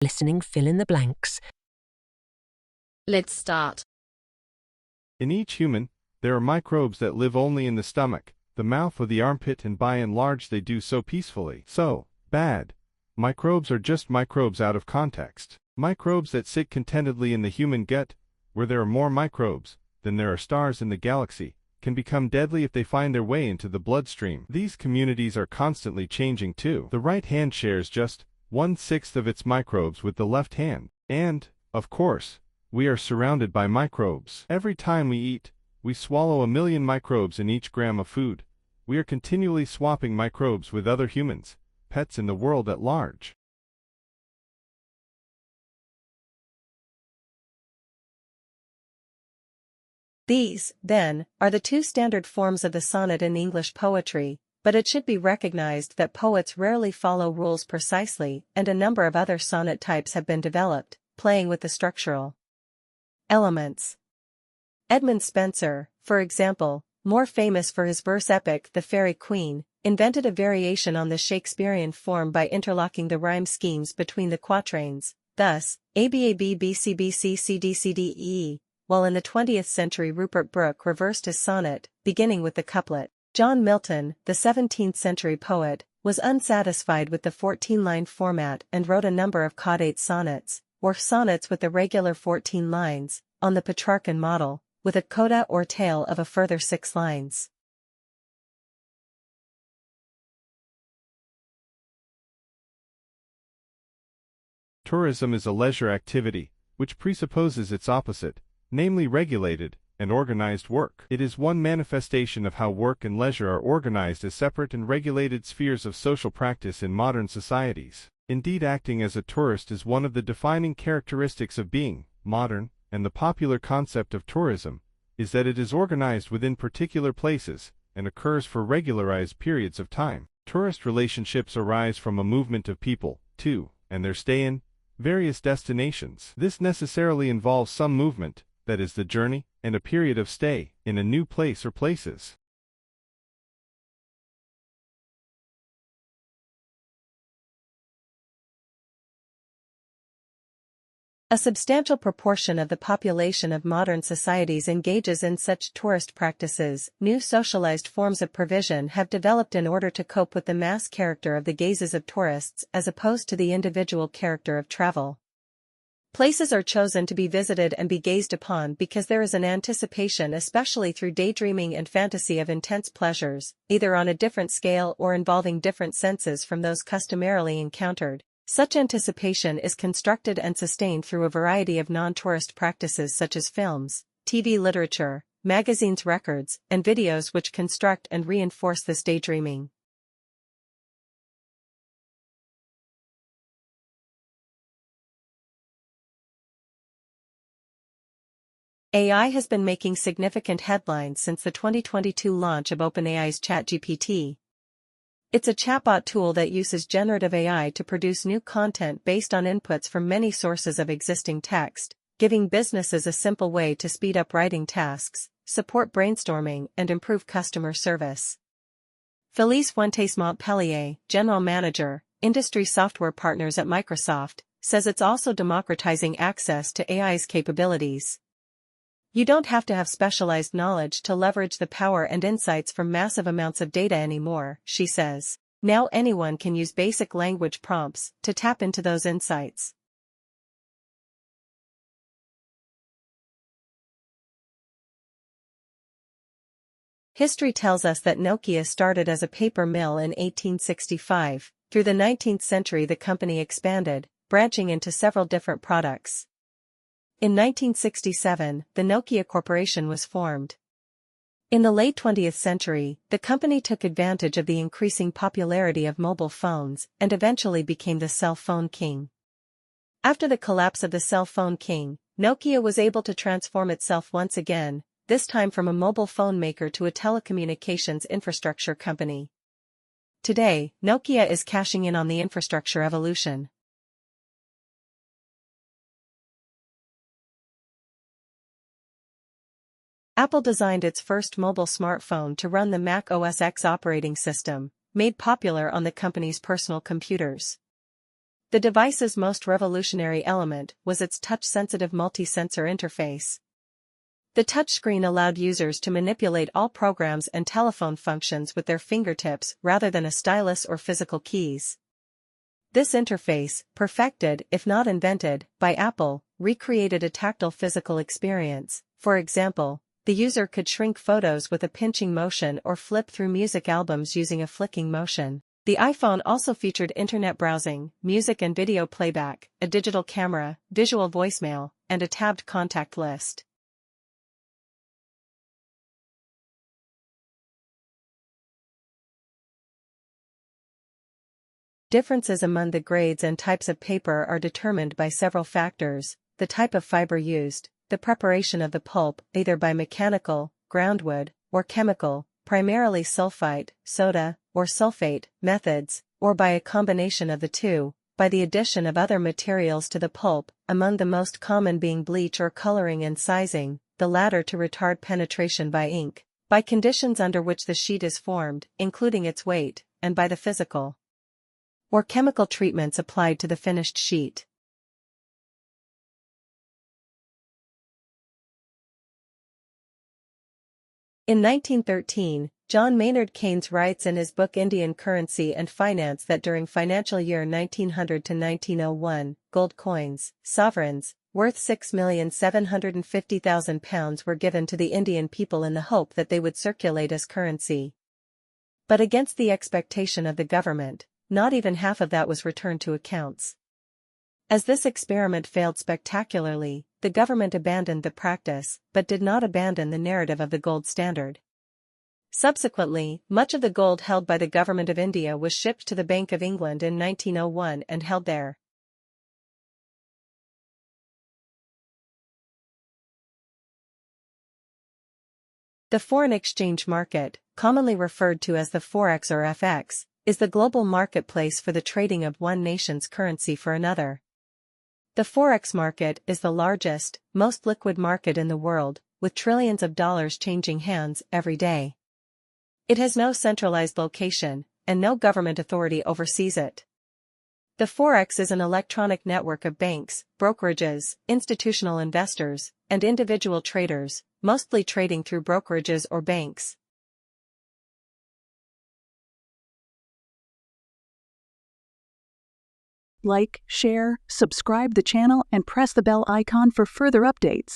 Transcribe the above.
Listening Fill in the Blanks. Let's start. In each human, there are microbes that live only in the stomach, the mouth or the armpit, and by and large they do so peacefully. So, bad. Microbes are just microbes out of context. Microbes that sit contentedly in the human gut, where there are more microbes than there are stars in the galaxy, can become deadly if they find their way into the bloodstream. These communities are constantly changing too. The right hand shares just 1/6 of its microbes with the left hand. And, of course, we are surrounded by microbes. Every time we eat, we swallow 1,000,000 microbes in each gram of food. We are continually swapping microbes with other humans, pets, in the world at large. These, then, are the two standard forms of the sonnet in English poetry, but it should be recognized that poets rarely follow rules precisely, and a number of other sonnet types have been developed, playing with the structural elements. Edmund Spenser, for example, more famous for his verse epic The Faerie Queene, invented a variation on the Shakespearean form by interlocking the rhyme schemes between the quatrains, thus, ABAB-BCBC-CD-CD-E, while in the 20th century Rupert Brooke reversed his sonnet, beginning with the couplet. John Milton, the 17th century poet, was unsatisfied with the 14-line format and wrote a number of caudate sonnets, or sonnets with the regular 14 lines, on the Petrarchan model, with a coda or tail of a further 6 lines. Tourism is a leisure activity, which presupposes its opposite, namely regulated and organized work. It is one manifestation of how work and leisure are organized as separate and regulated spheres of social practice in modern societies. Indeed, acting as a tourist is one of the defining characteristics of being modern, and the popular concept of tourism is that it is organized within particular places and occurs for regularized periods of time. Tourist relationships arise from a movement of people to, and their stay in, various destinations. This necessarily involves some movement, that is the journey, and a period of stay, in a new place or places. A substantial proportion of the population of modern societies engages in such tourist practices. New socialized forms of provision have developed in order to cope with the mass character of the gazes of tourists as opposed to the individual character of travel. Places are chosen to be visited and be gazed upon because there is an anticipation, especially through daydreaming and fantasy, of intense pleasures, either on a different scale or involving different senses from those customarily encountered. Such anticipation is constructed and sustained through a variety of non-tourist practices such as films, TV, literature, magazines, records, and videos, which construct and reinforce this daydreaming. AI has been making significant headlines since the 2022 launch of OpenAI's ChatGPT. It's a chatbot tool that uses generative AI to produce new content based on inputs from many sources of existing text, giving businesses a simple way to speed up writing tasks, support brainstorming, and improve customer service. Felice Fuentes Montpellier, General Manager, Industry Software Partners at Microsoft, says it's also democratizing access to AI's capabilities. You don't have to have specialized knowledge to leverage the power and insights from massive amounts of data anymore, she says. Now anyone can use basic language prompts to tap into those insights. History tells us that Nokia started as a paper mill in 1865. Through the 19th century the company expanded, branching into several different products. In 1967, the Nokia Corporation was formed. In the late 20th century, the company took advantage of the increasing popularity of mobile phones and eventually became the cell phone king. After the collapse of the cell phone king, Nokia was able to transform itself once again, this time from a mobile phone maker to a telecommunications infrastructure company. Today, Nokia is cashing in on the infrastructure evolution. Apple designed its first mobile smartphone to run the Mac OS X operating system, made popular on the company's personal computers. The device's most revolutionary element was its touch-sensitive multi-sensor interface. The touchscreen allowed users to manipulate all programs and telephone functions with their fingertips rather than a stylus or physical keys. This interface, perfected, if not invented, by Apple, recreated a tactile physical experience. For example, the user could shrink photos with a pinching motion or flip through music albums using a flicking motion. The iPhone also featured internet browsing, music and video playback, a digital camera, visual voicemail, and a tabbed contact list. Differences among the grades and types of paper are determined by several factors: the type of fiber used, the preparation of the pulp, either by mechanical, groundwood, or chemical, primarily sulfite, soda, or sulfate, methods, or by a combination of the two, by the addition of other materials to the pulp, among the most common being bleach or coloring and sizing, the latter to retard penetration by ink, by conditions under which the sheet is formed, including its weight, and by the physical or chemical treatments applied to the finished sheet. In 1913, John Maynard Keynes writes in his book Indian Currency and Finance that during financial year 1900 to 1901, gold coins, sovereigns, worth £6,750,000 were given to the Indian people in the hope that they would circulate as currency. But against the expectation of the government, not even half of that was returned to accounts. As this experiment failed spectacularly, the government abandoned the practice, but did not abandon the narrative of the gold standard. Subsequently, much of the gold held by the Government of India was shipped to the Bank of England in 1901 and held there. The foreign exchange market, commonly referred to as the Forex or FX, is the global marketplace for the trading of one nation's currency for another. The Forex market is the largest, most liquid market in the world, with trillions of dollars changing hands every day. It has no centralized location, and no government authority oversees it. The Forex is an electronic network of banks, brokerages, institutional investors, and individual traders, mostly trading through brokerages or banks. Like, share, subscribe the channel and press the bell icon for further updates.